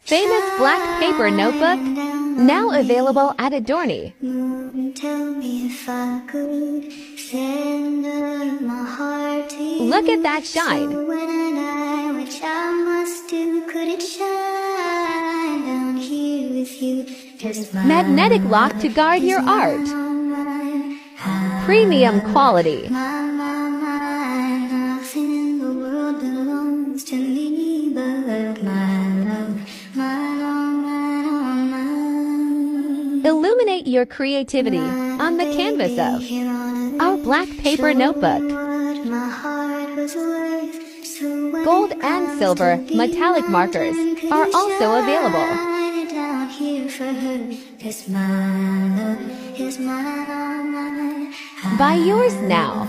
Famous black paper notebook, now available at Adorny. Look at that shine. Magnetic lock to guard your art. Premium quality. Illuminate your creativity on the canvas of our black paper notebook. Gold and silver metallic markers are also available. Buy yours now.